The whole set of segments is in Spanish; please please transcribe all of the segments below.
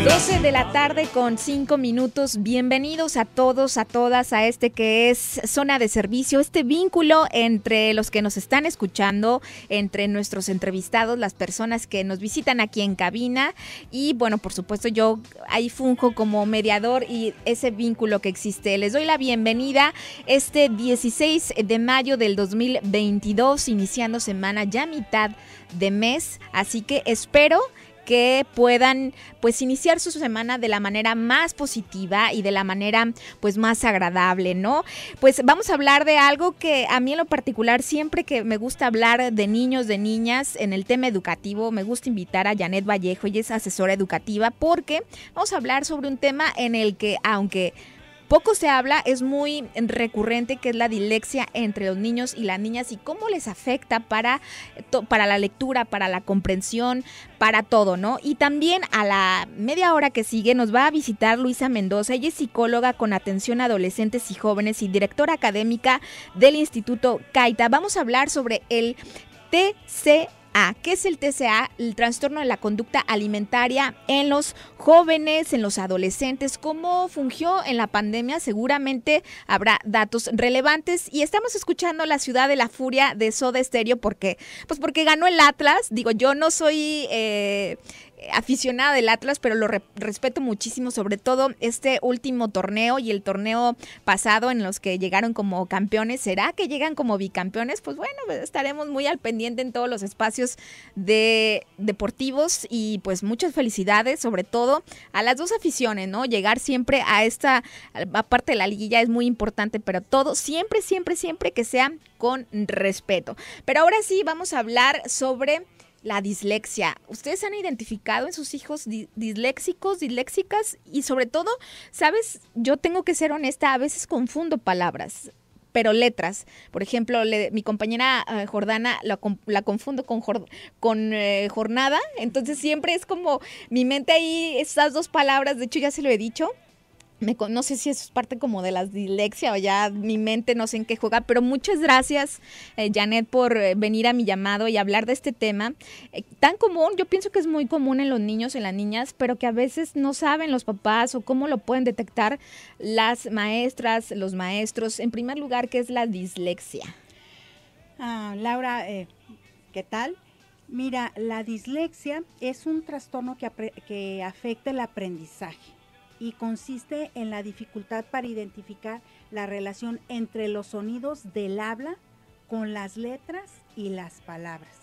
12 de la tarde con 5 minutos. Bienvenidos a todos, a todas, a este que es Zona de Servicio, este vínculo entre los que nos están escuchando, entre nuestros entrevistados, las personas que nos visitan aquí en cabina y bueno, por supuesto yo ahí funjo como mediador y ese vínculo que existe. Les doy la bienvenida este 16 de mayo del 2022, iniciando semana ya mitad de mes, así que espero que puedan pues iniciar su semana de la manera más positiva y de la manera pues más agradable, ¿no? Pues vamos a hablar de algo que a mí en lo particular siempre que me gusta hablar de niños, de niñas en el tema educativo, me gusta invitar a Janet Vallejo, ella es asesora educativa, porque vamos a hablar sobre un tema en el que aunque poco se habla, es muy recurrente, que es la dislexia entre los niños y las niñas y cómo les afecta para la lectura, para la comprensión, para todo, ¿no? Y también a la media hora que sigue nos va a visitar Luisa Mendoza. Ella es psicóloga con atención a adolescentes y jóvenes y directora académica del Instituto Caita. Vamos a hablar sobre el TCA. ¿Qué es el TCA? El trastorno de la conducta alimentaria en los jóvenes, en los adolescentes. ¿Cómo fungió en la pandemia? Seguramente habrá datos relevantes. Y estamos escuchando La Ciudad de la Furia de Soda Stereo porque ganó el Atlas. Digo, yo no soy aficionada del Atlas, pero lo respeto muchísimo, sobre todo este último torneo y el torneo pasado en los que llegaron como campeones. ¿Será que llegan como bicampeones? Pues bueno, estaremos muy al pendiente en todos los espacios deportivos y pues muchas felicidades, sobre todo a las dos aficiones, ¿no? Llegar siempre a esta, aparte de la liguilla es muy importante, pero todo siempre que sea con respeto. Pero ahora sí vamos a hablar sobre la dislexia. ¿Ustedes han identificado en sus hijos disléxicos, disléxicas? Y sobre todo, ¿sabes? Yo tengo que ser honesta, a veces confundo palabras, pero letras. Por ejemplo, mi compañera Jordana la confundo con jornada, entonces siempre es como mi mente ahí, esas dos palabras, de hecho ya se lo he dicho. No sé si eso es parte como de la dislexia o ya mi mente no sé en qué juega, pero muchas gracias, Janet, por venir a mi llamado y hablar de este tema tan común. Yo pienso que es muy común en los niños, en las niñas, pero que a veces no saben los papás o cómo lo pueden detectar las maestras, los maestros. En primer lugar, ¿qué es la dislexia? Laura, ¿qué tal? Mira, la dislexia es un trastorno que afecta el aprendizaje y consiste en la dificultad para identificar la relación entre los sonidos del habla con las letras y las palabras.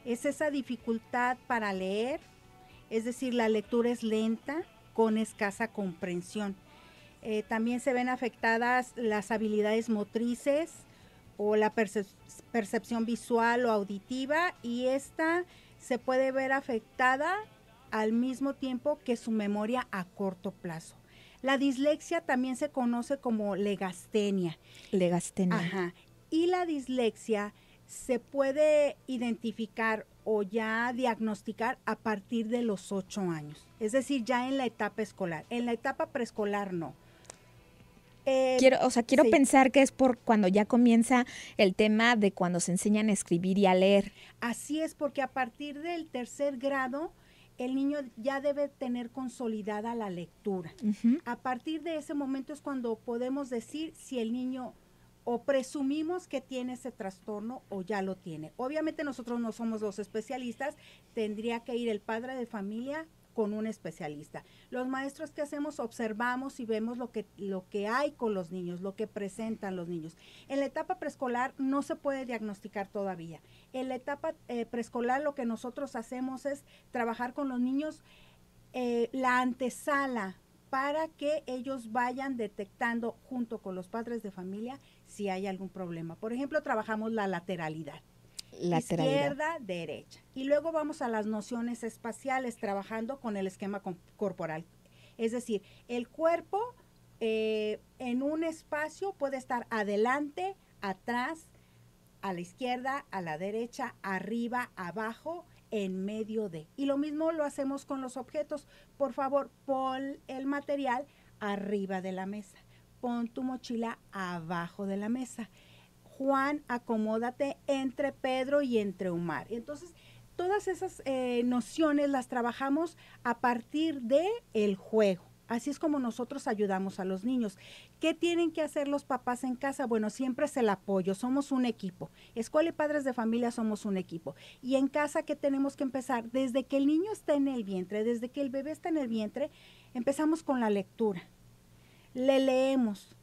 Es esa dificultad para leer, es decir, la lectura es lenta, con escasa comprensión. También se ven afectadas las habilidades motrices o la percepción visual o auditiva, y esta se puede ver afectada al mismo tiempo que su memoria a corto plazo. La dislexia también se conoce como legastenia. Legastenia. Ajá. Y la dislexia se puede identificar o ya diagnosticar a partir de los 8 años. Es decir, ya en la etapa escolar. En la etapa preescolar no. Quiero sí. pensar que es por cuando ya comienza el tema de cuando se enseñan a escribir y a leer. Así es, porque a partir del 3er grado el niño ya debe tener consolidada la lectura. Uh-huh. A partir de ese momento es cuando podemos decir si el niño o presumimos que tiene ese trastorno o ya lo tiene. Obviamente nosotros no somos los especialistas, tendría que ir el padre de familia con un especialista. Los maestros que hacemos, observamos y vemos lo que hay con los niños, lo que presentan los niños. En la etapa preescolar no se puede diagnosticar todavía. En la etapa preescolar lo que nosotros hacemos es trabajar con los niños la antesala para que ellos vayan detectando junto con los padres de familia si hay algún problema. Por ejemplo, trabajamos la lateralidad. Izquierda, derecha. Y luego vamos a las nociones espaciales, trabajando con el esquema corporal. Es decir, el cuerpo en un espacio puede estar adelante, atrás, a la izquierda, a la derecha, arriba, abajo, en medio de. Y lo mismo lo hacemos con los objetos. Por favor, pon el material arriba de la mesa. Pon tu mochila abajo de la mesa. Juan, acomódate entre Pedro y entre Omar. Entonces, todas esas nociones las trabajamos a partir de el juego. Así es como nosotros ayudamos a los niños. ¿Qué tienen que hacer los papás en casa? Bueno, siempre es el apoyo, somos un equipo. Escuela y Padres de Familia somos un equipo. Y en casa, ¿qué tenemos que empezar? Desde que el niño está en el vientre, desde que el bebé está en el vientre, empezamos con la lectura. Le leemos.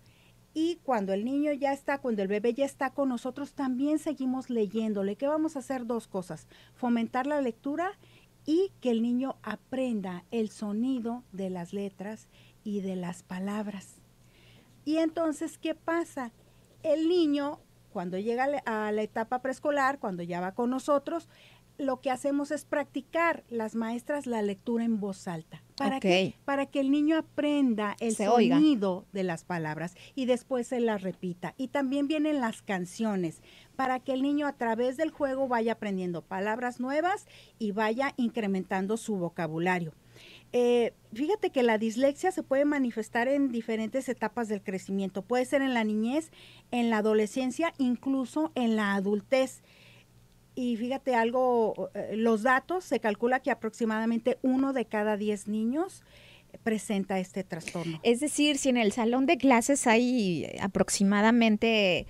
Y cuando el niño ya está, cuando el bebé ya está con nosotros, también seguimos leyéndole. ¿Qué vamos a hacer? Dos cosas: fomentar la lectura y que el niño aprenda el sonido de las letras y de las palabras. Y entonces, ¿qué pasa? El niño, cuando llega a la etapa preescolar, cuando ya va con nosotros, lo que hacemos es practicar las maestras la lectura en voz alta. ¿Para qué? Para que el niño aprenda el sonido de las palabras y después se las repita. Y también vienen las canciones, para que el niño a través del juego vaya aprendiendo palabras nuevas y vaya incrementando su vocabulario. Fíjate que la dislexia se puede manifestar en diferentes etapas del crecimiento. Puede ser en la niñez, en la adolescencia, incluso en la adultez. Y fíjate algo, los datos, se calcula que aproximadamente 1 de cada 10 niños presenta este trastorno. Es decir, si en el salón de clases hay aproximadamente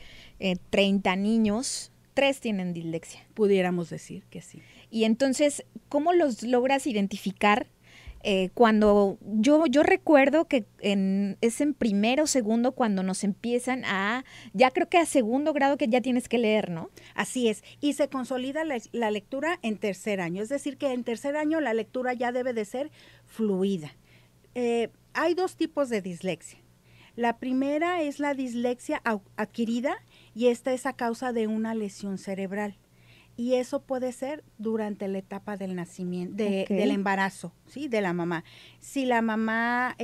30 niños, 3 tienen dislexia. Pudiéramos decir que sí. Y entonces, ¿cómo los logras identificar? Cuando yo recuerdo que es en primero o segundo cuando nos empiezan ya creo que a segundo grado que ya tienes que leer, ¿no? Así es, y se consolida la lectura en tercer año, es decir que en tercer año la lectura ya debe de ser fluida. Hay 2 tipos de dislexia. La primera es la dislexia adquirida y esta es a causa de una lesión cerebral. Y eso puede ser durante la etapa del nacimiento, del embarazo, ¿sí? De la mamá. Si la mamá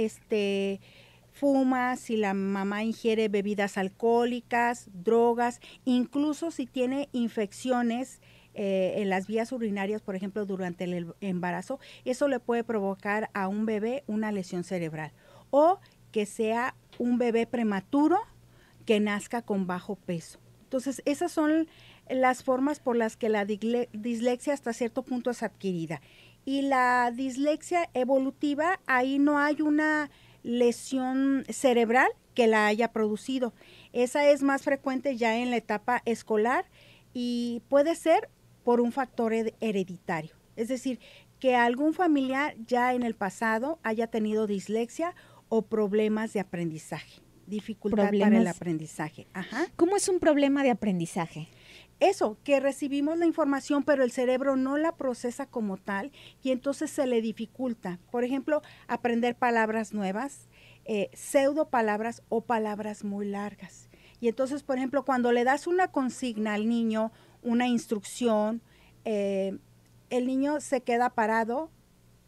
fuma, si la mamá ingiere bebidas alcohólicas, drogas, incluso si tiene infecciones en las vías urinarias, por ejemplo, durante el embarazo, eso le puede provocar a un bebé una lesión cerebral. O que sea un bebé prematuro que nazca con bajo peso. Entonces, esas son las formas por las que la dislexia hasta cierto punto es adquirida. Y la dislexia evolutiva, ahí no hay una lesión cerebral que la haya producido. Esa es más frecuente ya en la etapa escolar y puede ser por un factor hereditario. Es decir, que algún familiar ya en el pasado haya tenido dislexia o problemas de aprendizaje, dificultad para el aprendizaje. Ajá. ¿Cómo es un problema de aprendizaje? Eso, que recibimos la información, pero el cerebro no la procesa como tal y entonces se le dificulta. Por ejemplo, aprender palabras nuevas, pseudo palabras o palabras muy largas. Y entonces, por ejemplo, cuando le das una consigna al niño, una instrucción, el niño se queda parado,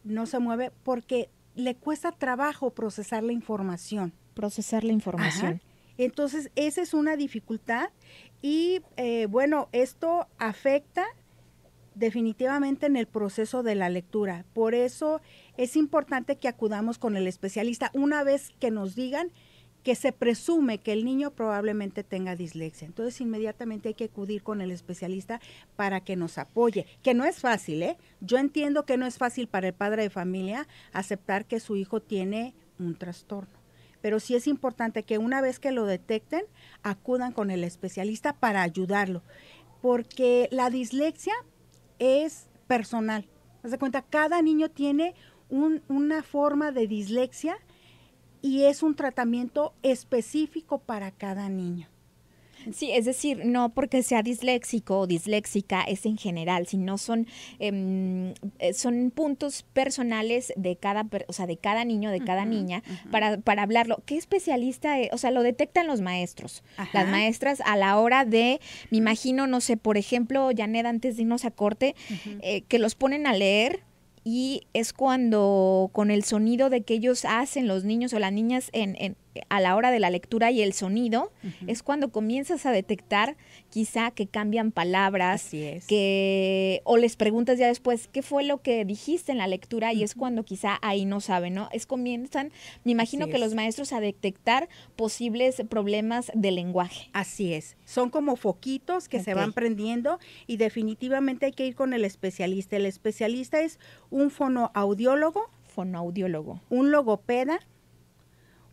no se mueve porque le cuesta trabajo procesar la información. Procesar la información. Ajá. Entonces, esa es una dificultad y, bueno, esto afecta definitivamente en el proceso de la lectura. Por eso es importante que acudamos con el especialista una vez que nos digan que se presume que el niño probablemente tenga dislexia. Entonces, inmediatamente hay que acudir con el especialista para que nos apoye, que no es fácil, ¿eh? Yo entiendo que no es fácil para el padre de familia aceptar que su hijo tiene un trastorno. Pero sí es importante que una vez que lo detecten, acudan con el especialista para ayudarlo, porque la dislexia es personal. Haz de cuenta, cada niño tiene una forma de dislexia y es un tratamiento específico para cada niño. Sí, es decir, no porque sea disléxico o disléxica es en general, sino son puntos personales de cada, de cada niño, de cada niña, para hablarlo. ¿Qué especialista es? O sea, lo detectan los maestros, las maestras a la hora de, me imagino, no sé, por ejemplo, Janet, antes de irnos a corte, que los ponen a leer. Y es cuando con el sonido de que ellos hacen los niños o las niñas en a la hora de la lectura y el sonido, es cuando comienzas a detectar quizá que cambian palabras, Así es. o les preguntas ya después qué fue lo que dijiste en la lectura y es cuando quizá ahí no saben, ¿no? Comienzan, me imagino Así que es. los maestros a detectar posibles problemas de lenguaje. Así es, son como foquitos que se van Ok. prendiendo y definitivamente hay que ir con el especialista. El especialista es un fonoaudiólogo, Fonoaudiólogo. un logopeda,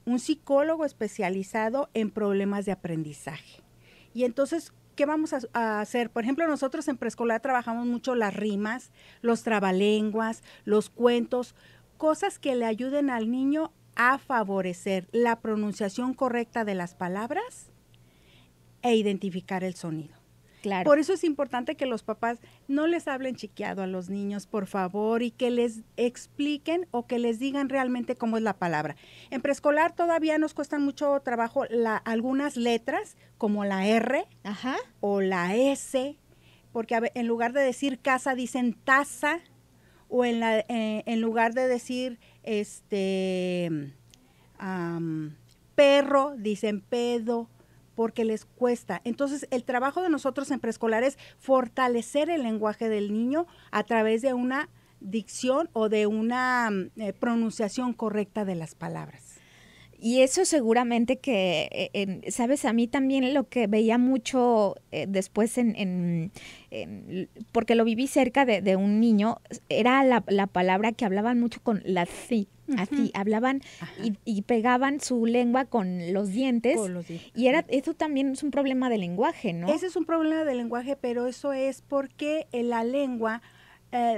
un psicólogo especializado en problemas de aprendizaje. Y entonces, ¿qué vamos a hacer? Por ejemplo, nosotros en preescolar trabajamos mucho las rimas, los trabalenguas, los cuentos, cosas que le ayuden al niño a favorecer la pronunciación correcta de las palabras e identificar el sonido. Claro. Por eso es importante que los papás no les hablen chiqueado a los niños, por favor, y que les expliquen o que les digan realmente cómo es la palabra. En preescolar todavía nos cuestan mucho trabajo algunas letras, como la R Ajá. o la S, porque en lugar de decir casa dicen taza, o en lugar de decir perro dicen pedo, porque les cuesta. Entonces, el trabajo de nosotros en preescolar es fortalecer el lenguaje del niño a través de una dicción o de una pronunciación correcta de las palabras. Y eso seguramente que, sabes, a mí también lo que veía mucho después porque lo viví cerca de un niño, era la palabra que hablaban mucho con la sí. Así, hablaban y pegaban su lengua con los dientes. Y eso también es un problema de lenguaje, ¿no? Ese es un problema de lenguaje, pero eso es porque la lengua,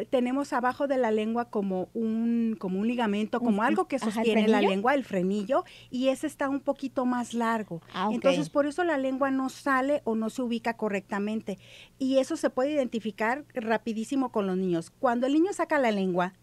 tenemos abajo de la lengua como un ligamento, como algo que sostiene la lengua, el frenillo, y ese está un poquito más largo. Okay. Entonces, por eso la lengua no sale o no se ubica correctamente. Y eso se puede identificar rapidísimo con los niños. Cuando el niño saca la lengua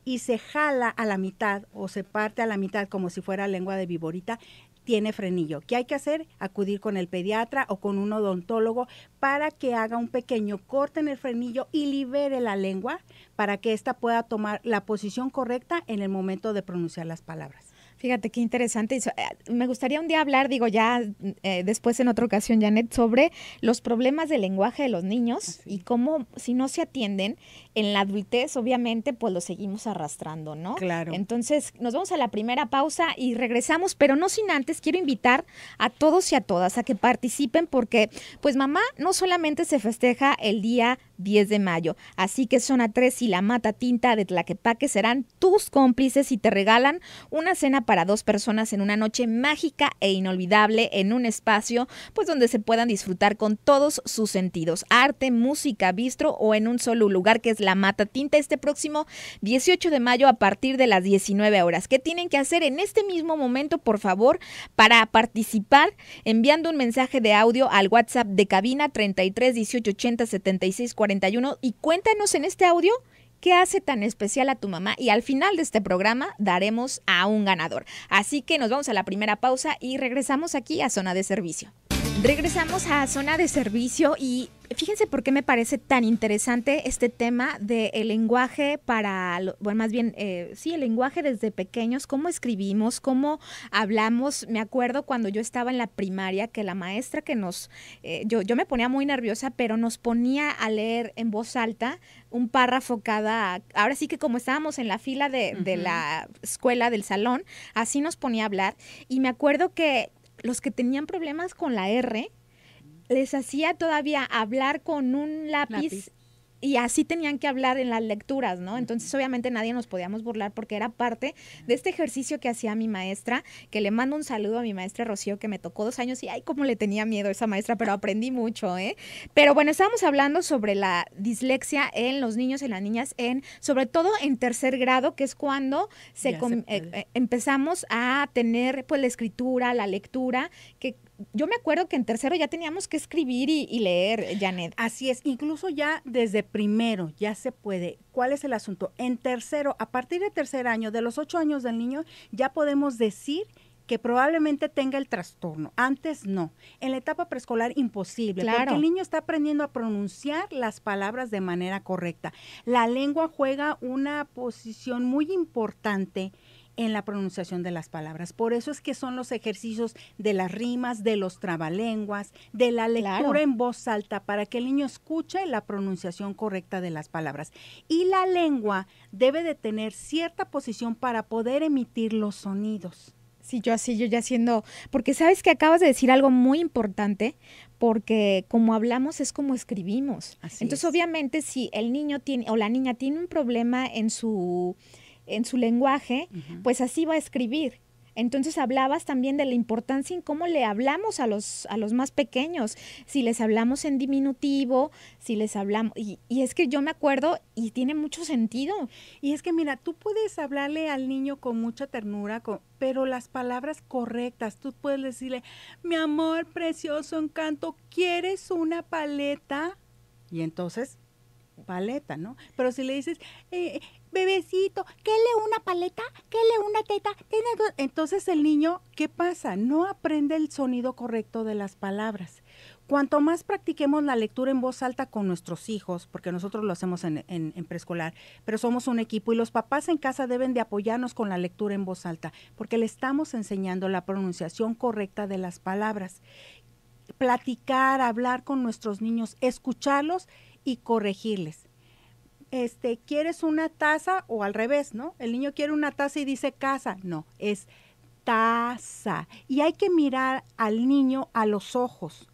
y se jala a la mitad o se parte a la mitad como si fuera lengua de viborita, tiene frenillo. ¿Qué hay que hacer? Acudir con el pediatra o con un odontólogo para que haga un pequeño corte en el frenillo y libere la lengua para que ésta pueda tomar la posición correcta en el momento de pronunciar las palabras. Fíjate qué interesante. Me gustaría un día hablar, después en otra ocasión, Janet, sobre los problemas del lenguaje de los niños y cómo, si no se atienden, en la adultez, obviamente, pues lo seguimos arrastrando, ¿no? Claro. Entonces, nos vamos a la primera pausa y regresamos, pero no sin antes, quiero invitar a todos y a todas a que participen porque, pues, mamá no solamente se festeja el día 10 de mayo, así que Zona 3 y la Mata Tinta de Tlaquepaque serán tus cómplices y te regalan una cena para 2 personas en una noche mágica e inolvidable en un espacio pues donde se puedan disfrutar con todos sus sentidos, arte, música, bistro o en un solo lugar que es la Mata Tinta este próximo 18 de mayo a partir de las 19 horas. ¿Qué tienen que hacer en este mismo momento, por favor, para participar? Enviando un mensaje de audio al WhatsApp de cabina 33 18 80 76 41 y cuéntanos en este audio ¿qué hace tan especial a tu mamá? Y al final de este programa daremos a un ganador. Así que nos vamos a la primera pausa y regresamos aquí a Zona de Servicio. Regresamos a Zona de Servicio y fíjense por qué me parece tan interesante este tema del lenguaje el lenguaje desde pequeños, cómo escribimos, cómo hablamos. Me acuerdo cuando yo estaba en la primaria que la maestra que yo me ponía muy nerviosa, pero nos ponía a leer en voz alta un párrafo ahora sí que como estábamos en la fila de la escuela, del salón, así nos ponía a hablar y me acuerdo que los que tenían problemas con la R, les hacía todavía hablar con un lápiz. Y así tenían que hablar en las lecturas, ¿no? Entonces, obviamente, nadie nos podíamos burlar porque era parte de este ejercicio que hacía mi maestra, que le mando un saludo a mi maestra Rocío, que me tocó 2 años y, ay, cómo le tenía miedo a esa maestra, pero aprendí mucho, ¿eh? Pero bueno, estábamos hablando sobre la dislexia en los niños y las niñas, sobre todo en 3er grado, que es cuando empezamos a tener, pues, la escritura, la lectura, que yo me acuerdo que en 3º ya teníamos que escribir y leer, Janet. Así es, incluso ya desde primero ya se puede. ¿Cuál es el asunto? En 3º, a partir de 3er año, de los 8 años del niño, ya podemos decir que probablemente tenga el trastorno. Antes no. En la etapa preescolar imposible, porque el niño está aprendiendo a pronunciar las palabras de manera correcta. La lengua juega una posición muy importante en la pronunciación de las palabras. Por eso es que son los ejercicios de las rimas, de los trabalenguas, de la lectura en voz alta, para que el niño escuche la pronunciación correcta de las palabras. Y la lengua debe de tener cierta posición para poder emitir los sonidos. Sí, yo ya haciendo, porque sabes que acabas de decir algo muy importante, porque como hablamos es como escribimos. Entonces, obviamente, si el niño tiene o la niña tiene un problema en su lenguaje, pues así va a escribir. Entonces hablabas también de la importancia en cómo le hablamos a los más pequeños, si les hablamos en diminutivo, si les hablamos, y es que yo me acuerdo y tiene mucho sentido. Y es que mira, tú puedes hablarle al niño con mucha ternura, pero las palabras correctas, tú puedes decirle, mi amor precioso, encanto, ¿quieres una paleta? Y entonces, paleta, ¿no? Pero si le dices, bebecito, ¿qué una paleta? ¿Qué una teta? Entonces el niño, ¿qué pasa? No aprende el sonido correcto de las palabras. Cuanto más practiquemos la lectura en voz alta con nuestros hijos, porque nosotros lo hacemos en preescolar, pero somos un equipo y los papás en casa deben de apoyarnos con la lectura en voz alta, porque le estamos enseñando la pronunciación correcta de las palabras. Platicar, hablar con nuestros niños, escucharlos y corregirles. ¿Quieres una taza? O al revés, ¿no? El niño quiere una taza y dice casa. No, es taza. Y hay que mirar al niño a los ojos,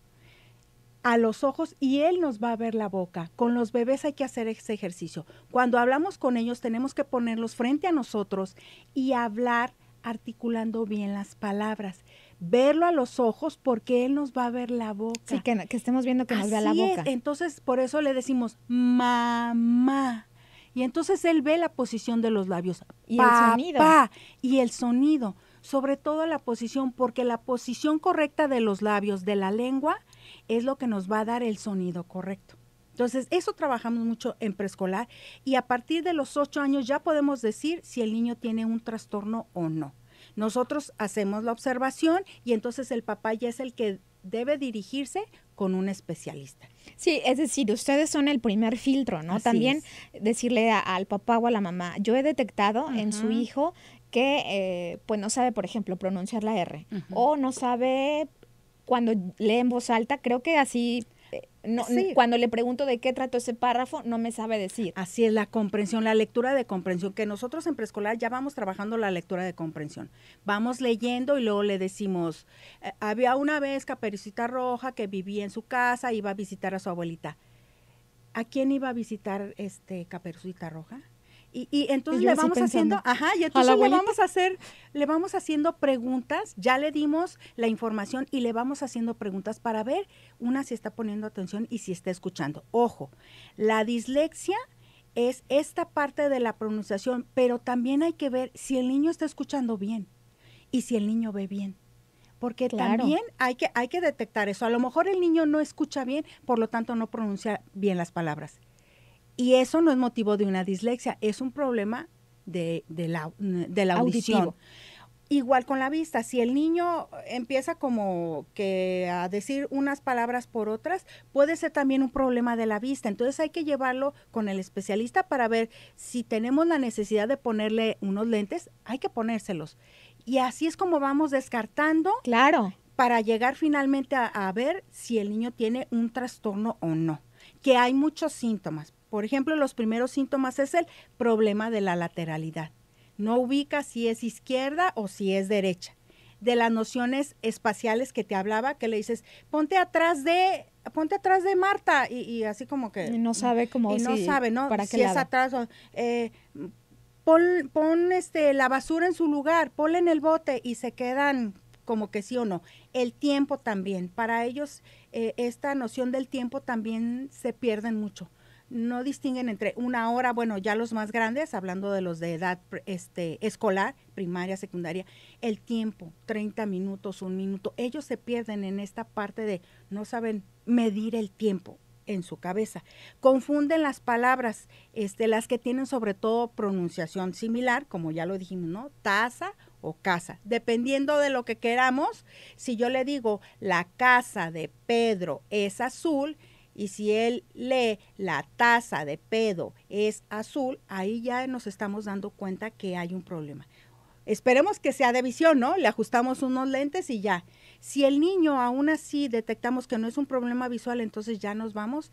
y él nos va a ver la boca. Con los bebés hay que hacer ese ejercicio. Cuando hablamos con ellos tenemos que ponerlos frente a nosotros y hablar articulando bien las palabras. Verlo a los ojos porque él nos va a ver la boca. Sí, que estemos viendo que nos vea la boca. Entonces, por eso le decimos mamá. Y entonces él ve la posición de los labios. Y el sonido. Y el sonido. Sobre todo la posición, porque la posición correcta de los labios, de la lengua, es lo que nos va a dar el sonido correcto. Entonces, eso trabajamos mucho en preescolar y a partir de los 8 años ya podemos decir si el niño tiene un trastorno o no. Nosotros hacemos la observación y entonces el papá ya es el que debe dirigirse con un especialista. Sí, es decir, ustedes son el primer filtro, ¿no? Así También es. decirle al papá o a la mamá, yo he detectado en su hijo que pues no sabe, por ejemplo, pronunciar la R o no sabe cuando lee en voz alta, creo que así... Cuando le pregunto de qué trato ese párrafo, no me sabe decir. Así es, la comprensión, la lectura de comprensión, que nosotros en preescolar ya vamos trabajando la lectura de comprensión. Vamos leyendo y luego le decimos, había una vez Caperucita Roja que vivía en su casa, iba a visitar a su abuelita. ¿A quién iba a visitar Caperucita Roja? Y entonces le vamos haciendo, y entonces le vamos haciendo preguntas, ya le dimos la información y le vamos haciendo preguntas para ver si está poniendo atención y si está escuchando. Ojo, la dislexia es esta parte de la pronunciación, pero también hay que ver si el niño está escuchando bien y si el niño ve bien. Porque también hay que detectar eso. A lo mejor el niño no escucha bien, por lo tanto no pronuncia bien las palabras. Y eso no es motivo de una dislexia, es un problema de la audición. Auditivo. Igual con la vista, si el niño empieza como que a decir unas palabras por otras, puede ser también un problema de la vista. Entonces hay que llevarlo con el especialista para ver si tenemos la necesidad de ponerle unos lentes, hay que ponérselos. Y así es como vamos descartando. Claro. Para llegar finalmente a ver si el niño tiene un trastorno o no. Que hay muchos síntomas. Por ejemplo, los primeros síntomas es el problema de la lateralidad. No ubica si es izquierda o si es derecha. De las nociones espaciales que te hablaba, que le dices, ponte atrás de Marta, y así como que... Y no sabe cómo... Y no sabe, ¿no? ¿Para si qué es lado? atrás, pon la basura en su lugar, ponla en el bote y se quedan como que sí o no. El tiempo también, para ellos esta noción del tiempo también se pierden mucho. No distinguen entre una hora, bueno, ya los más grandes, hablando de los de edad escolar, primaria, secundaria, el tiempo, 30 minutos, 1 minuto, ellos se pierden en esta parte de no saben medir el tiempo en su cabeza. Confunden las palabras, las que tienen sobre todo pronunciación similar, como ya lo dijimos, ¿no? Taza o casa, dependiendo de lo que queramos. Si yo le digo, la casa de Pedro es azul, y si él lee la taza de Pedro es azul, ahí ya nos estamos dando cuenta que hay un problema. esperemos que sea de visión, ¿no? Le ajustamos unos lentes y ya. Si el niño aún así detectamos que no es un problema visual, entonces ya nos vamos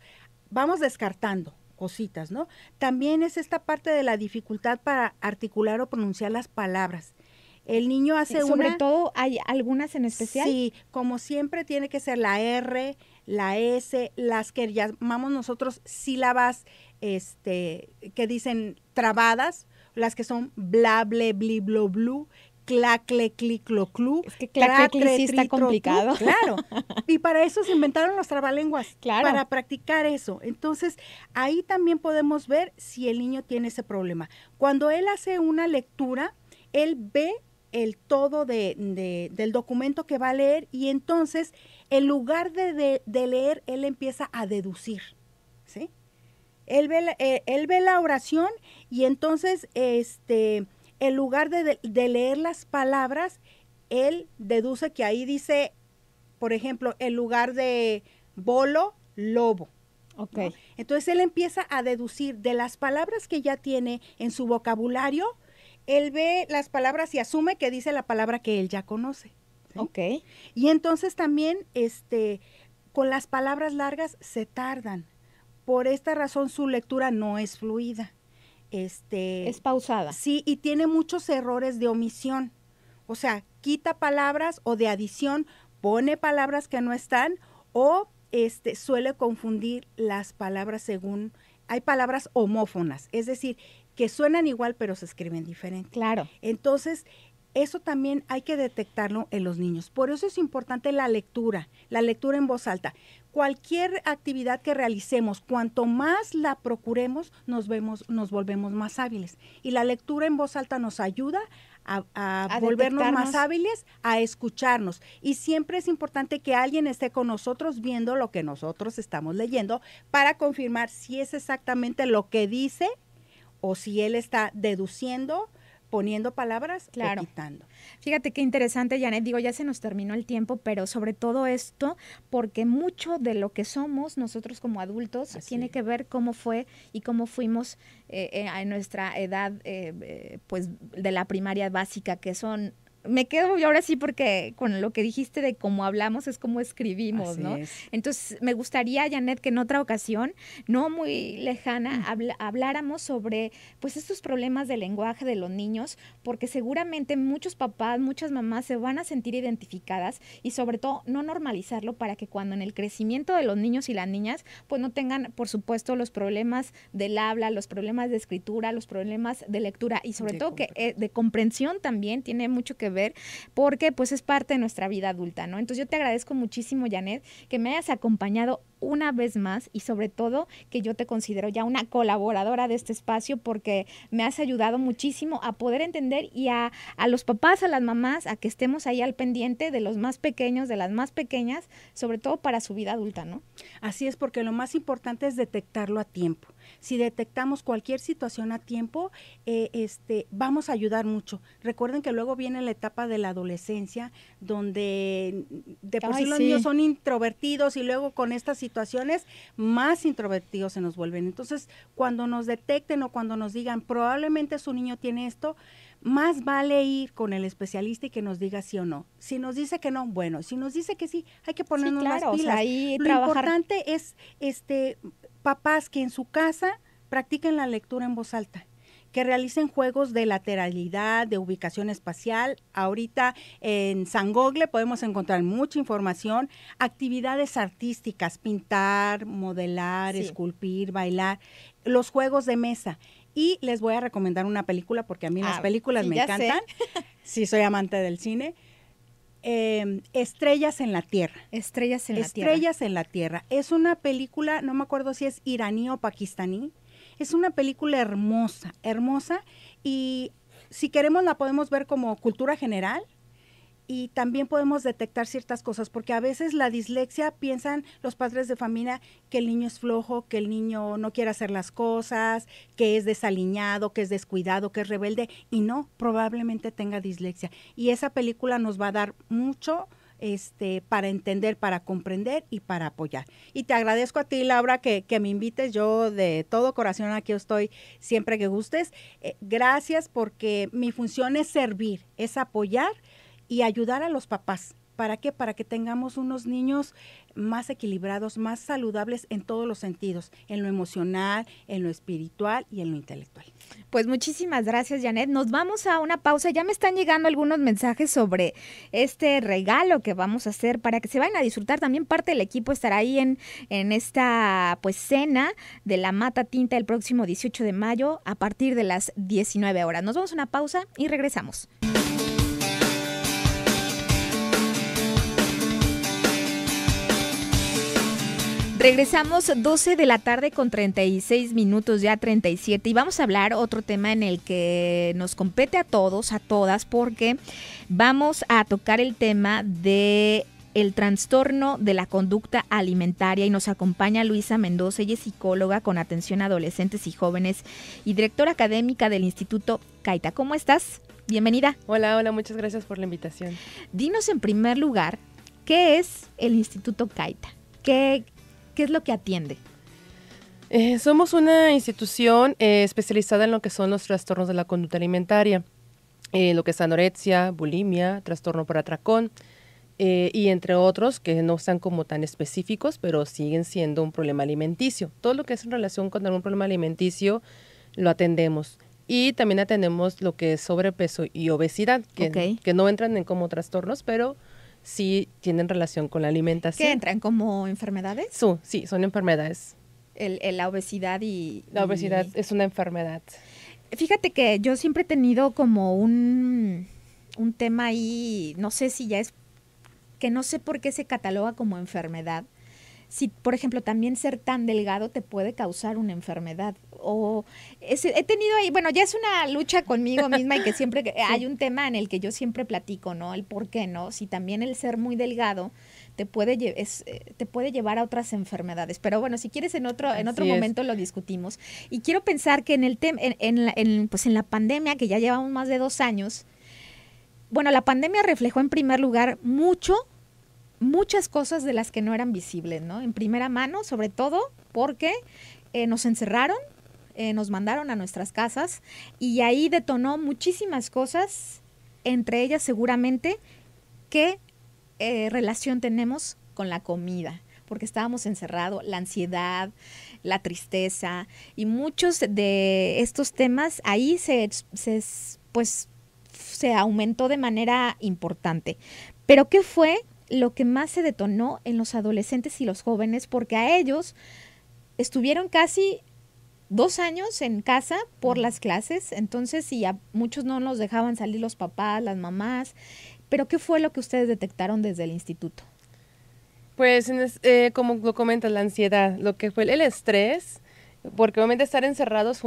descartando cositas, ¿no? También es esta parte de la dificultad para articular o pronunciar las palabras. El niño hace Sobre todo, ¿hay algunas en especial? Sí, como siempre tiene que ser la R, la S, las que llamamos nosotros sílabas, que dicen trabadas, las que son bla, ble, bli, blo, blu, clacle, clic, lo, clu. Es que clacle, sí está complicado. Claro. Y para eso se inventaron los trabalenguas. Claro. Para practicar eso. Entonces, ahí también podemos ver si el niño tiene ese problema. Cuando él hace una lectura, él ve el todo del documento que va a leer y entonces, en lugar de leer, él empieza a deducir, ¿sí? Él ve la oración y entonces, en lugar de leer las palabras, él deduce que ahí dice, por ejemplo, en lugar de bolo, lobo. Okay. ¿No? Entonces, él empieza a deducir de las palabras que ya tiene en su vocabulario, él ve las palabras y asume que dice la palabra que él ya conoce. ¿Sí? Ok. Y entonces también, con las palabras largas se tardan. Por esta razón su lectura no es fluida. Es pausada. Sí, y tiene muchos errores de omisión. O sea, quita palabras o de adición, pone palabras que no están o suele confundir las palabras según, hay palabras homófonas, es decir, que suenan igual pero se escriben diferente. Claro. Entonces, eso también hay que detectarlo en los niños. Por eso es importante la lectura en voz alta. Cualquier actividad que realicemos, cuanto más la procuremos, nos volvemos más hábiles. Y la lectura en voz alta nos ayuda a volvernos más hábiles, a escucharnos. Y siempre es importante que alguien esté con nosotros viendo lo que nosotros estamos leyendo para confirmar si es exactamente lo que dice o si él está deduciendo, poniendo palabras o quitando. Fíjate qué interesante, Janet. Digo, ya se nos terminó el tiempo, pero sobre todo esto, porque mucho de lo que somos nosotros como adultos tiene que ver cómo fue y cómo fuimos en nuestra edad, pues, de la primaria básica, que son... Me quedo yo ahora sí porque con lo que dijiste de cómo hablamos es como escribimos, Así ¿no? es. Entonces, me gustaría, Janet, que en otra ocasión, no muy lejana, habláramos sobre pues estos problemas de lenguaje de los niños, porque seguramente muchos papás, muchas mamás se van a sentir identificadas y sobre todo no normalizarlo para que cuando en el crecimiento de los niños y las niñas, pues no tengan, por supuesto, los problemas del habla, los problemas de escritura, los problemas de lectura y sobre todo que de comprensión también tiene mucho que ver, porque pues es parte de nuestra vida adulta, ¿no? Entonces yo te agradezco muchísimo, Janet, que me hayas acompañado una vez más y sobre todo que yo te considero ya una colaboradora de este espacio porque me has ayudado muchísimo a poder entender y a los papás, a las mamás, a que estemos ahí al pendiente de los más pequeños, de las más pequeñas, sobre todo para su vida adulta, ¿no? Así es, porque lo más importante es detectarlo a tiempo. Si detectamos cualquier situación a tiempo, vamos a ayudar mucho. Recuerden que luego viene la etapa de la adolescencia, donde de por sí los niños son introvertidos y luego con estas situaciones más introvertidos se nos vuelven. Entonces, cuando nos detecten o cuando nos digan probablemente su niño tiene esto, más vale ir con el especialista y que nos diga sí o no. Si nos dice que no, bueno, si nos dice que sí, hay que ponernos las pilas. O sea, ahí lo importante es papás que en su casa practiquen la lectura en voz alta, que realicen juegos de lateralidad, de ubicación espacial. Ahorita en San Google podemos encontrar mucha información, actividades artísticas, pintar, modelar, esculpir, bailar, los juegos de mesa. Y les voy a recomendar una película porque a mí las películas me encantan. Sí, soy amante del cine. Estrellas en la Tierra. Estrellas en la Tierra. Es una película, no me acuerdo si es iraní o pakistaní. Es una película hermosa, hermosa, y si queremos la podemos ver como cultura general y también podemos detectar ciertas cosas, porque a veces la dislexia piensan los padres de familia que el niño es flojo, que el niño no quiere hacer las cosas, que es desaliñado, que es descuidado, que es rebelde, y no, probablemente tenga dislexia. Y esa película nos va a dar mucho para entender, para comprender y para apoyar. Y te agradezco a ti, Laura, que me invites. Yo de todo corazón aquí estoy siempre que gustes. Gracias, porque mi función es servir, es apoyar y ayudar a los papás. ¿Para qué? Para que tengamos unos niños más equilibrados, más saludables en todos los sentidos, en lo emocional, en lo espiritual y en lo intelectual. Pues muchísimas gracias, Janet. Nos vamos a una pausa. Ya me están llegando algunos mensajes sobre este regalo que vamos a hacer para que se vayan a disfrutar. También parte del equipo estará ahí en esta pues cena de la Mata Tinta el próximo 18 de mayo a partir de las 19 horas. Nos vamos a una pausa y regresamos. Regresamos 12 de la tarde con 36 minutos, ya 37, y vamos a hablar otro tema en el que nos compete a todos, a todas, porque vamos a tocar el tema de el trastorno de la conducta alimentaria y nos acompaña Luisa Mendoza. Ella es psicóloga con atención a adolescentes y jóvenes y directora académica del Instituto Caita. ¿Cómo estás? Bienvenida. Hola, muchas gracias por la invitación. Dinos en primer lugar, ¿qué es el Instituto Caita? ¿Qué es lo que atiende? Somos una institución especializada en lo que son los trastornos de la conducta alimentaria, lo que es anorexia, bulimia, trastorno por atracón, y entre otros que no están como tan específicos, pero siguen siendo un problema alimenticio. Todo lo que es en relación con algún problema alimenticio lo atendemos. Y también atendemos lo que es sobrepeso y obesidad, que no entran en como trastornos, pero sí tienen relación con la alimentación. ¿Qué entran como enfermedades? Sí, son enfermedades. La obesidad y... La obesidad es una enfermedad. Fíjate que yo siempre he tenido como un tema ahí, no sé si ya es, que no sé por qué se cataloga como enfermedad. Si, por ejemplo, también ser tan delgado te puede causar una enfermedad. He tenido ahí, bueno, ya es una lucha conmigo misma y que siempre sí. Hay un tema en el que yo siempre platico, ¿no? El por qué, ¿no? Si también el ser muy delgado te puede llevar a otras enfermedades. Pero bueno, si quieres en otro momento lo discutimos. Y quiero pensar que en el en la pandemia, que ya llevamos más de 2 años, bueno, la pandemia reflejó en primer lugar muchas cosas de las que no eran visibles, ¿no? En primera mano, sobre todo porque nos encerraron, nos mandaron a nuestras casas y ahí detonó muchísimas cosas, entre ellas seguramente qué relación tenemos con la comida, porque estábamos encerrados, la ansiedad, la tristeza y muchos de estos temas ahí se aumentó de manera importante. Pero ¿qué fue lo que más se detonó en los adolescentes y los jóvenes? Porque a ellos estuvieron casi 2 años en casa por las clases, entonces y a muchos no nos dejaban salir los papás, las mamás. Pero ¿qué fue lo que ustedes detectaron desde el instituto? Pues como lo comentas, la ansiedad, lo que fue el estrés, porque obviamente estar encerrados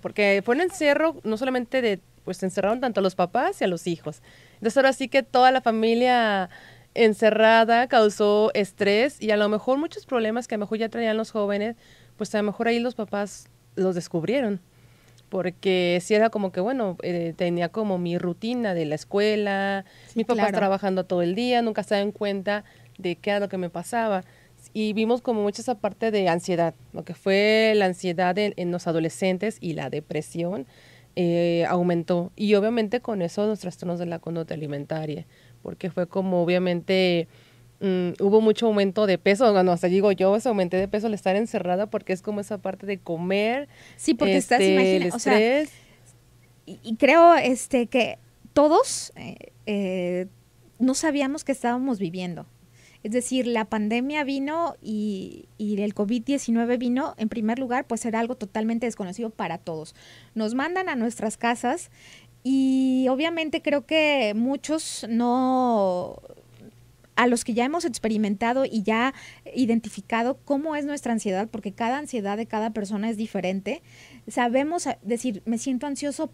porque fue un encierro no solamente pues se encerraron tanto a los papás y a los hijos. Entonces ahora sí que toda la familia encerrada causó estrés y a lo mejor muchos problemas que a lo mejor ya traían los jóvenes, pues a lo mejor ahí los papás los descubrieron, porque si era como que, bueno, tenía como mi rutina de la escuela, mis papás trabajando todo el día, nunca se daban cuenta de qué era lo que me pasaba. Y vimos como mucha esa parte de ansiedad, lo que fue la ansiedad en los adolescentes y la depresión aumentó. Y obviamente con eso los trastornos de la conducta alimentaria, porque fue como obviamente hubo mucho aumento de peso, bueno, hasta digo yo, ese aumenté de peso al estar encerrada, porque es como esa parte de comer. Sí, porque estás el estrés. O sea, y creo que todos no sabíamos que estábamos viviendo. Es decir, la pandemia vino y el COVID-19 vino, en primer lugar, pues era algo totalmente desconocido para todos. Nos mandan a nuestras casas y obviamente creo que muchos a los que ya hemos experimentado y ya identificado cómo es nuestra ansiedad, porque cada ansiedad de cada persona es diferente, sabemos decir, me siento ansioso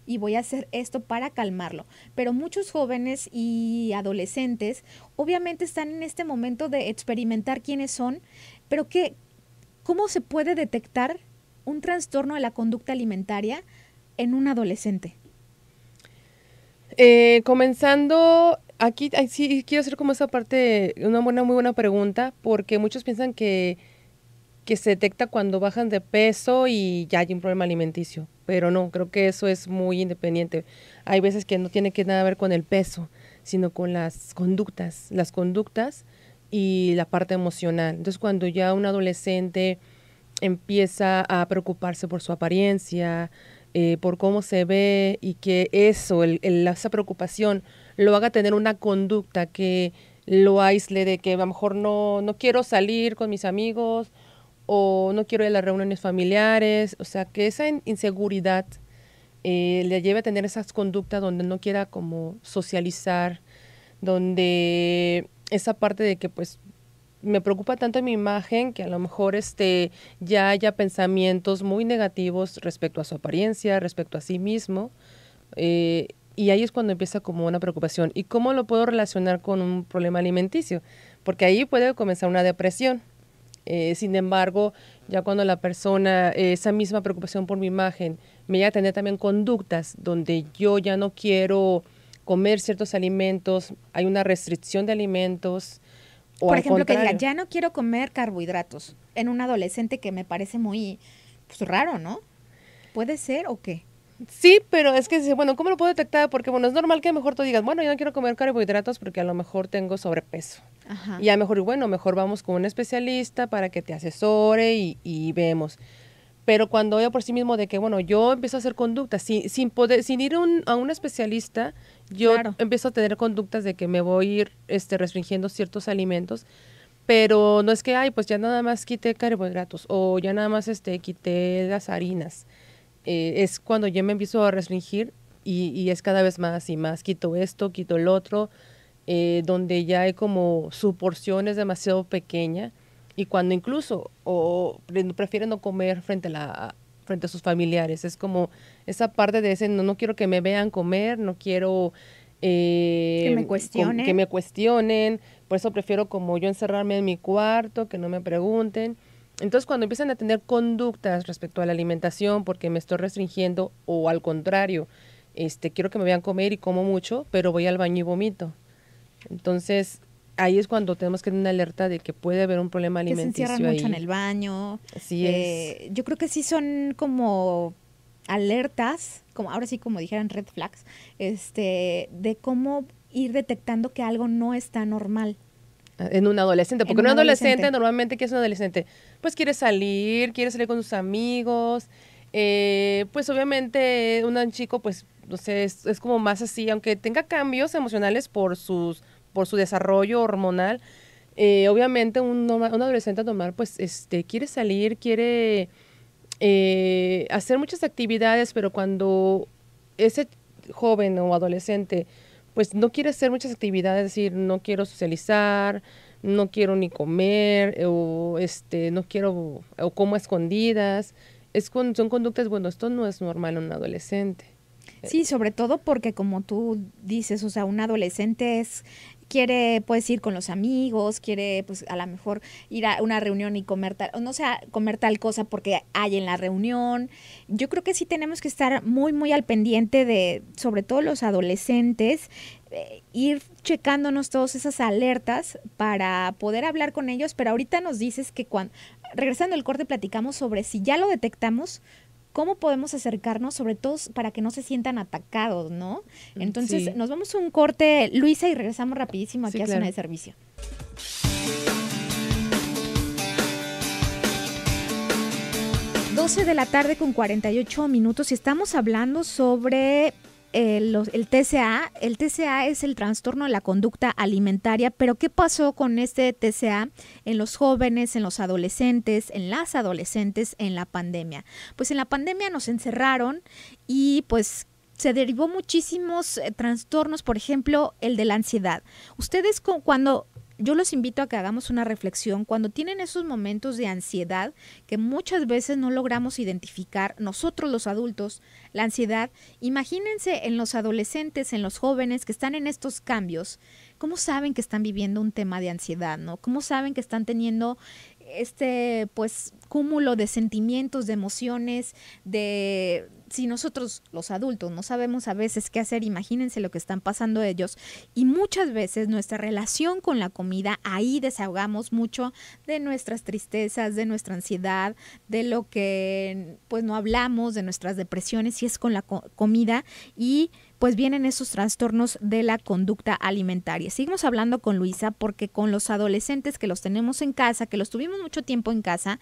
y voy a hacer esto para calmarlo. Pero muchos jóvenes y adolescentes obviamente están en este momento de experimentar quiénes son, pero ¿cómo se puede detectar un trastorno de la conducta alimentaria en un adolescente? Comenzando Aquí sí quiero hacer como esa parte, muy buena pregunta, porque muchos piensan que se detecta cuando bajan de peso y ya hay un problema alimenticio, pero no, creo que eso es muy independiente. Hay veces que no tiene que nada ver con el peso, sino con las conductas y la parte emocional. Entonces, cuando ya un adolescente empieza a preocuparse por su apariencia, por cómo se ve y que eso, esa preocupación lo haga tener una conducta que lo aísle de que a lo mejor no quiero salir con mis amigos o no quiero ir a las reuniones familiares, o sea, que esa inseguridad le lleve a tener esas conductas donde no quiera como socializar, donde esa parte de que pues me preocupa tanto mi imagen que a lo mejor ya haya pensamientos muy negativos respecto a su apariencia, respecto a sí mismo, y ahí es cuando empieza como una preocupación. ¿Y cómo lo puedo relacionar con un problema alimenticio? Porque ahí puede comenzar una depresión. Sin embargo, ya cuando la persona, esa misma preocupación por mi imagen, me lleva a tener también conductas donde yo ya no quiero comer ciertos alimentos, hay una restricción de alimentos, o Por al ejemplo, que diga, contrario. ya no quiero comer carbohidratos en un adolescente, que me parece muy pues, raro, ¿no? ¿Puede ser o qué? Sí, pero es que, bueno, ¿cómo lo puedo detectar? Porque, bueno, es normal que a lo mejor tú digas, bueno, yo no quiero comer carbohidratos porque a lo mejor tengo sobrepeso. Ajá. Y a lo mejor, bueno, mejor vamos con un especialista para que te asesore y vemos. Pero cuando yo por sí mismo de que, bueno, yo empiezo a hacer conductas, sin ir a un especialista, yo Claro. empiezo a tener conductas de que me voy a ir restringiendo ciertos alimentos, pero no es que, ay, pues ya nada más quité carbohidratos o ya nada más quité las harinas. Es cuando yo me empiezo a restringir y es cada vez más y más, quito esto, quito el otro, donde ya hay como su porción es demasiado pequeña y cuando incluso prefieren no comer frente a sus familiares. Es como esa parte de ese, no quiero que me vean comer, no quiero Que me que cuestionen. me cuestionen, por eso prefiero como yo encerrarme en mi cuarto, que no me pregunten. Entonces, cuando empiezan a tener conductas respecto a la alimentación porque me estoy restringiendo o al contrario, quiero que me vean comer y como mucho, pero voy al baño y vomito. Entonces, ahí es cuando tenemos que tener una alerta de que puede haber un problema Que se encierran alimenticio mucho en ahí. el baño. Así es. Yo creo que sí son como alertas, como ahora sí como dijeran red flags, de cómo ir detectando que algo no está normal En un adolescente, en porque un un adolescente adolescente. normalmente, ¿qué es un adolescente? Pues quiere salir con sus amigos, pues obviamente un chico, pues, no sé, es como más así, aunque tenga cambios emocionales por su desarrollo hormonal, obviamente un adolescente normal, pues, quiere salir, quiere hacer muchas actividades, pero cuando ese joven o adolescente pues no quiere hacer muchas actividades, es decir, no quiero socializar, no quiero ni comer, o no quiero, o como a escondidas, son conductas, bueno, esto no es normal en un adolescente. Sí, sobre todo porque como tú dices, o sea, un adolescente quiere pues ir con los amigos, quiere pues a lo mejor ir a una reunión y comer tal, o no sea, comer tal cosa porque hay en la reunión. Yo creo que sí tenemos que estar muy, muy al pendiente de, sobre todo los adolescentes, ir checándonos todas esas alertas para poder hablar con ellos, pero ahorita nos dices que cuando, regresando al corte, platicamos sobre si ya lo detectamos, cómo podemos acercarnos, sobre todo para que no se sientan atacados, ¿no? Entonces, Sí, nos vamos a un corte, Luisa, y regresamos rapidísimo sí, aquí a Zona claro. de Servicio. 12 de la tarde con 48 minutos y estamos hablando sobre el TCA. El TCA es el trastorno de la conducta alimentaria, pero ¿qué pasó con este TCA en los jóvenes, en los adolescentes, en las adolescentes en la pandemia? Pues en la pandemia nos encerraron y pues se derivó muchísimos trastornos, por ejemplo, el de la ansiedad. Ustedes cuando... Yo los invito a que hagamos una reflexión cuando tienen esos momentos de ansiedad que muchas veces no logramos identificar nosotros los adultos, la ansiedad. Imagínense en los adolescentes, en los jóvenes que están en estos cambios, ¿cómo saben que están viviendo un tema de ansiedad, no? ¿Cómo saben que están teniendo pues cúmulo de sentimientos, de emociones, de si nosotros los adultos no sabemos a veces qué hacer, imagínense lo que están pasando ellos. Y muchas veces nuestra relación con la comida, ahí desahogamos mucho de nuestras tristezas, de nuestra ansiedad, de lo que pues no hablamos, de nuestras depresiones, y es con la comida, y pues vienen esos trastornos de la conducta alimentaria. Seguimos hablando con Luisa porque con los adolescentes que los tenemos en casa, que los tuvimos mucho tiempo en casa,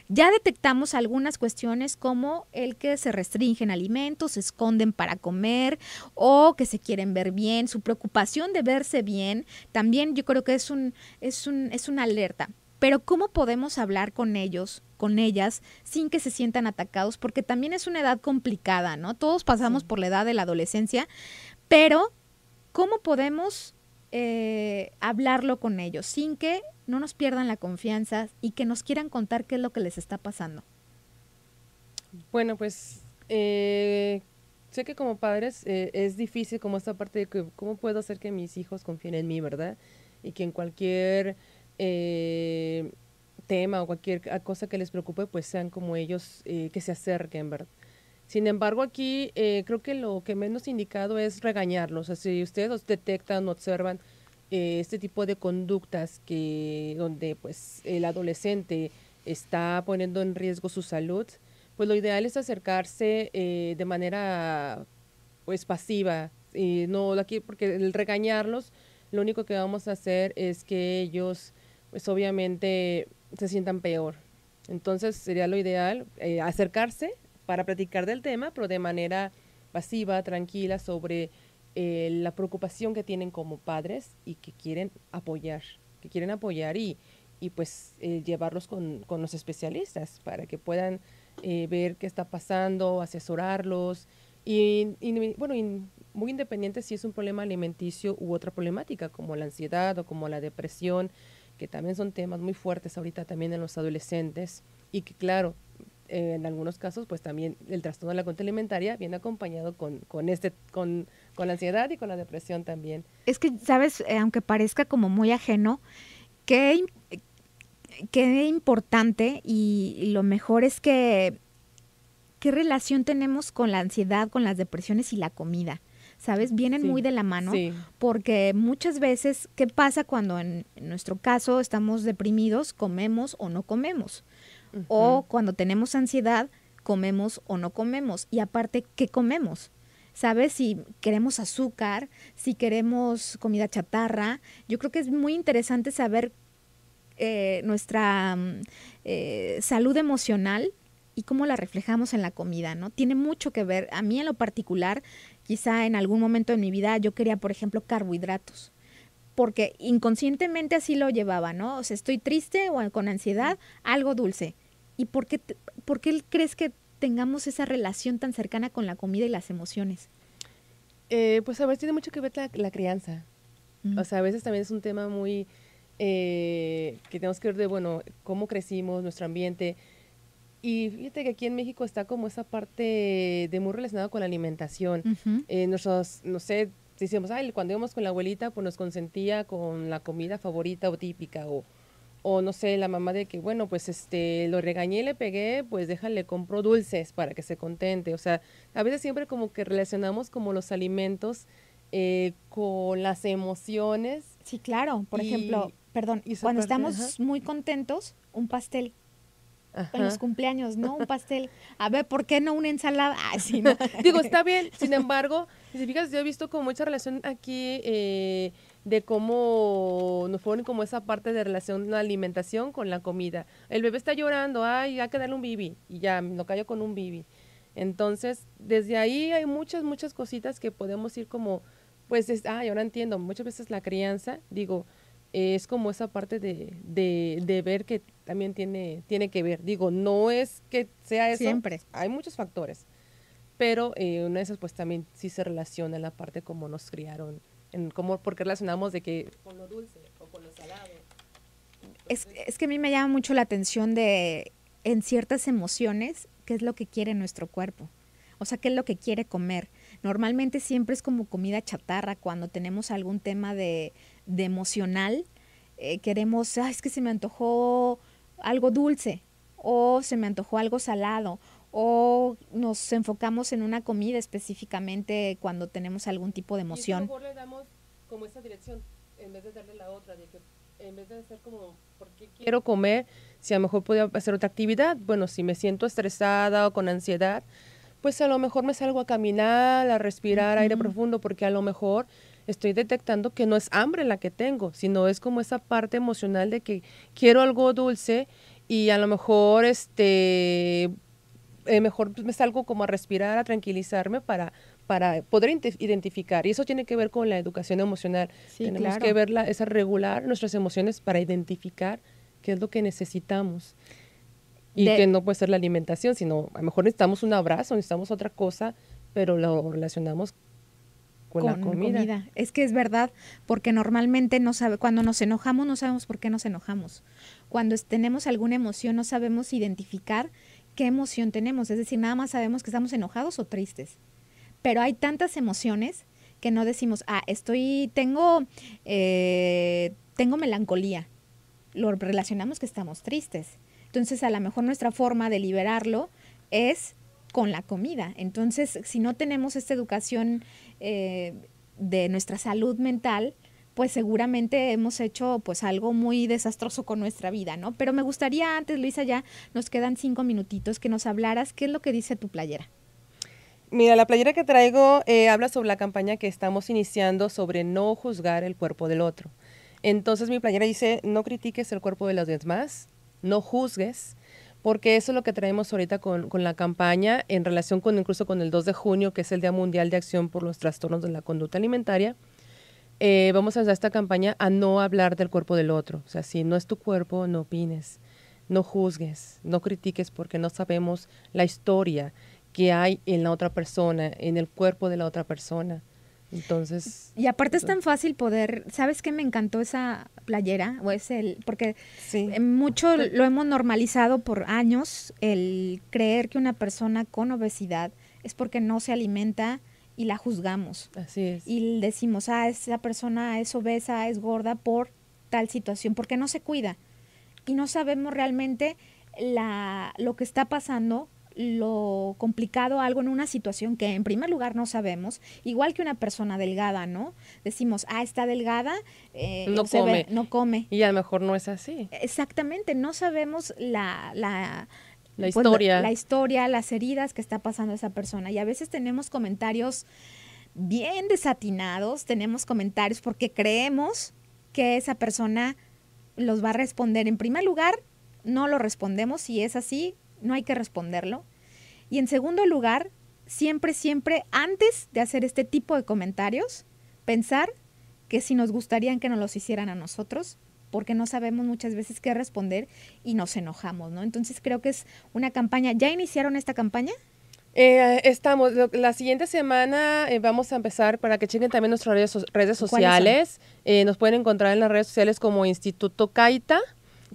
ya detectamos algunas cuestiones como el que se restringen alimentos, se esconden para comer o que se quieren ver bien, su preocupación de verse bien, también yo creo que es una alerta. Pero ¿cómo podemos hablar con ellos, con ellas, sin que se sientan atacados? Porque también es una edad complicada, ¿no? Todos pasamos por la edad de la adolescencia, pero ¿cómo podemos hablarlo con ellos sin que no nos pierdan la confianza y que nos quieran contar qué es lo que les está pasando? Bueno, pues sé que como padres es difícil como esta parte de que cómo puedo hacer que mis hijos confíen en mí, ¿verdad? Y que en cualquier tema o cualquier cosa que les preocupe, pues sean como ellos que se acerquen, ¿verdad? Sin embargo, aquí creo que lo que menos indicado es regañarlos. O sea, si ustedes detectan, observan este tipo de conductas donde pues el adolescente está poniendo en riesgo su salud, pues lo ideal es acercarse de manera pues pasiva, y no aquí, porque el regañarlos, lo único que vamos a hacer es que ellos pues obviamente se sientan peor. Entonces sería lo ideal acercarse para platicar del tema, pero de manera pasiva, tranquila, sobre la preocupación que tienen como padres y que quieren apoyar y pues llevarlos con los especialistas para que puedan ver qué está pasando, asesorarlos bueno, muy independiente si es un problema alimenticio u otra problemática como la ansiedad o como la depresión, que también son temas muy fuertes ahorita también en los adolescentes y que claro, en algunos casos pues también el trastorno de la conducta alimentaria viene acompañado con la ansiedad y con la depresión también. Es que, ¿sabes? Aunque parezca como muy ajeno, qué, qué importante y lo mejor es que qué relación tenemos con la ansiedad, con las depresiones y la comida. ¿Sabes? Vienen muy de la mano, sí. Porque muchas veces, ¿qué pasa cuando en nuestro caso estamos deprimidos, comemos o no comemos? Uh-huh. O cuando tenemos ansiedad, comemos o no comemos. Y aparte, ¿qué comemos? ¿Sabes? Si queremos azúcar, si queremos comida chatarra. Yo creo que es muy interesante saber nuestra salud emocional y cómo la reflejamos en la comida, ¿no? Tiene mucho que ver. A mí en lo particular, quizá en algún momento de mi vida yo quería, por ejemplo, carbohidratos, porque inconscientemente así lo llevaba, ¿no? O sea, estoy triste o con ansiedad, algo dulce. ¿Y por qué crees que tengamos esa relación tan cercana con la comida y las emociones? Pues a veces tiene mucho que ver la crianza. O sea, a veces también es un tema muy que tenemos que ver de, bueno, cómo crecimos, nuestro ambiente. Y fíjate que aquí en México está como esa parte de muy relacionada con la alimentación. Uh-huh. Nosotros, no sé, decíamos, cuando íbamos con la abuelita, pues nos consentía con la comida favorita o típica, o no sé, la mamá de que, bueno, pues lo regañé, le pegué, pues déjale, compro dulces para que se contente. O sea, a veces siempre como que relacionamos como los alimentos con las emociones. Sí, claro. Por ejemplo, perdón, cuando estamos muy contentos, un pastel. Ajá. En los cumpleaños, ¿no? Un pastel. A ver, ¿por qué no una ensalada? Ah, sí, no. Digo, está bien. Sin embargo, si fijas, yo he visto como mucha relación aquí de cómo nos ponen como esa parte de relación la alimentación con la comida. El bebé está llorando, hay que darle un bibi. Y ya, lo callo con un bibi. Entonces, desde ahí hay muchas cositas que podemos ir como, pues, ahora entiendo. Muchas veces la crianza, digo, es como esa parte de ver que también tiene que ver. Digo, no es que sea eso. Siempre. Hay muchos factores. Pero una de esas pues también sí se relaciona en la parte como nos criaron. Porque relacionamos de que con lo dulce o con lo salado. Es que a mí me llama mucho la atención de en ciertas emociones, qué es lo que quiere nuestro cuerpo. O sea, qué es lo que quiere comer. Normalmente siempre es como comida chatarra cuando tenemos algún tema de emocional. Queremos, es que se me antojó algo dulce o se me antojó algo salado o nos enfocamos en una comida específicamente cuando tenemos algún tipo de Y a lo emoción. mejor le damos como esa dirección en vez de darle la otra, de que en vez de hacer como, ¿por qué quiero comer? Si a lo mejor podía hacer otra actividad, bueno, si me siento estresada o con ansiedad, pues a lo mejor me salgo a caminar, a respirar aire Ujú. profundo, porque a lo mejor estoy detectando que no es hambre la que tengo, sino es como esa parte emocional de que quiero algo dulce y a lo mejor mejor pues, me salgo como a respirar, a tranquilizarme para poder identificar. Y eso tiene que ver con la educación emocional. Sí, Tenemos que claro. verla, esa regular nuestras emociones para identificar qué es lo que necesitamos. Y De, que no puede ser la alimentación, sino a lo mejor necesitamos un abrazo, necesitamos otra cosa, pero lo relacionamos con la con comida. comida. Es que es verdad, porque normalmente no sabe, cuando nos enojamos no sabemos por qué nos enojamos. Cuando tenemos alguna emoción no sabemos identificar qué emoción tenemos, es decir, nada más sabemos que estamos enojados o tristes. Pero hay tantas emociones que no decimos, tengo melancolía. Lo relacionamos que estamos tristes. Entonces, a lo mejor nuestra forma de liberarlo es con la comida. Entonces, si no tenemos esta educación eh, de nuestra salud mental, pues seguramente hemos hecho pues algo muy desastroso con nuestra vida, ¿no? Pero me gustaría antes, Luisa, ya nos quedan 5 minutitos, que nos hablaras qué es lo que dice tu playera. Mira, la playera que traigo habla sobre la campaña que estamos iniciando sobre no juzgar el cuerpo del otro. Entonces mi playera dice, no critiques el cuerpo de los demás, no juzgues, porque eso es lo que traemos ahorita con la campaña en relación con incluso con el 2 de junio, que es el Día Mundial de Acción por los Trastornos de la Conducta Alimentaria. Vamos a usar esta campaña a no hablar del cuerpo del otro. O sea, si no es tu cuerpo, no opines, no juzgues, no critiques porque no sabemos la historia que hay en la otra persona, en el cuerpo de la otra persona. Entonces, Y aparte es tan fácil poder, ¿sabes qué me encantó esa playera? Porque sí, mucho lo hemos normalizado por años, el creer que una persona con obesidad es porque no se alimenta y la juzgamos. así es. Y decimos, esa persona es obesa, es gorda por tal situación, porque no se cuida. Y no sabemos realmente lo que está pasando, lo complicado algo en una situación que en primer lugar no sabemos, igual que una persona delgada, ¿no? Decimos, está delgada, No se ve, come. no come. Y a lo mejor no es así. Exactamente, no sabemos La pues, historia. la historia, las heridas que está pasando esa persona. Y a veces tenemos comentarios bien desatinados, tenemos comentarios porque creemos que esa persona los va a responder. En primer lugar, no lo respondemos. Si es así, no hay que responderlo. Y en segundo lugar, siempre, siempre, antes de hacer este tipo de comentarios, pensar que si nos gustarían que nos los hicieran a nosotros, porque no sabemos muchas veces qué responder y nos enojamos, ¿no? Entonces creo que es una campaña. ¿Ya iniciaron esta campaña? La siguiente semana vamos a empezar para que chequen también nuestras redes ¿Cuáles son? sociales. Nos pueden encontrar en las redes sociales como Instituto Caita,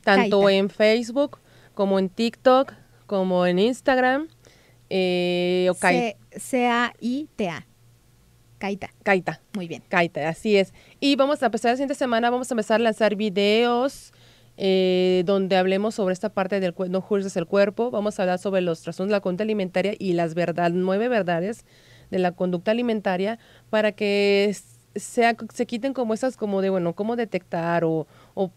tanto Caita. en Facebook como en TikTok, como en Instagram. O Caita. Caita. Caita. Muy bien. Caita, así es. Y vamos a empezar la siguiente semana, vamos a empezar a lanzar videos donde hablemos sobre esta parte del no juzgues el cuerpo. Vamos a hablar sobre los trastornos de la conducta alimentaria y las 9 verdades de la conducta alimentaria para que se quiten como esas como de, bueno, cómo detectar o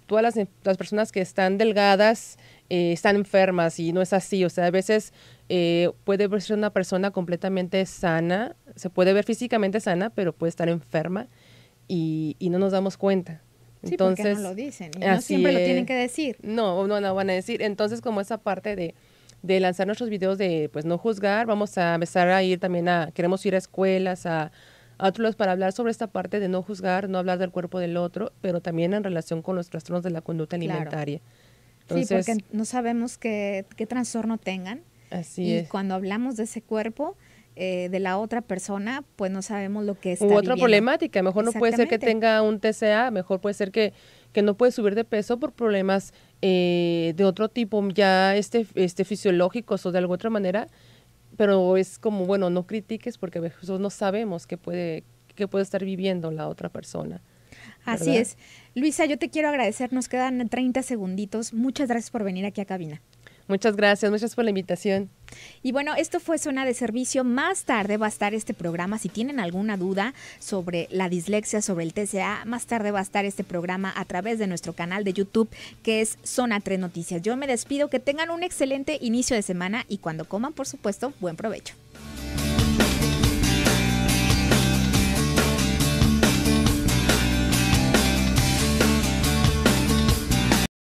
todas las personas que están delgadas están enfermas y no es así. O sea, a veces puede verse una persona completamente sana, se puede ver físicamente sana, pero puede estar enferma y no nos damos cuenta. Sí, Entonces, porque no lo dicen. Y no siempre lo tienen que decir. No van a decir. Entonces, como esa parte de lanzar nuestros videos de, pues, no juzgar, vamos a empezar a ir también queremos ir a escuelas, a otros lados para hablar sobre esta parte de no juzgar, no hablar del cuerpo del otro, pero también en relación con los trastornos de la conducta Claro. alimentaria. Entonces, Sí, porque no sabemos qué trastorno tengan. así Y es. cuando hablamos de ese cuerpo de la otra persona, pues no sabemos lo que está U otra viviendo. problemática, mejor no puede ser que Exactamente. tenga un TCA, mejor puede ser que no puede subir de peso por problemas de otro tipo, ya fisiológicos o de alguna otra manera, pero es como, bueno, no critiques porque a veces no sabemos qué puede estar viviendo la otra persona. Así ¿verdad? es. Luisa, yo te quiero agradecer, nos quedan 30 segunditos. Muchas gracias por venir aquí a cabina. Muchas gracias por la invitación. Y bueno, esto fue Zona de Servicio. Más tarde va a estar este programa. Si tienen alguna duda sobre la dislexia, sobre el TCA, más tarde va a estar este programa a través de nuestro canal de YouTube, que es Zona 3 Noticias. Yo me despido, que tengan un excelente inicio de semana y cuando coman, por supuesto, buen provecho.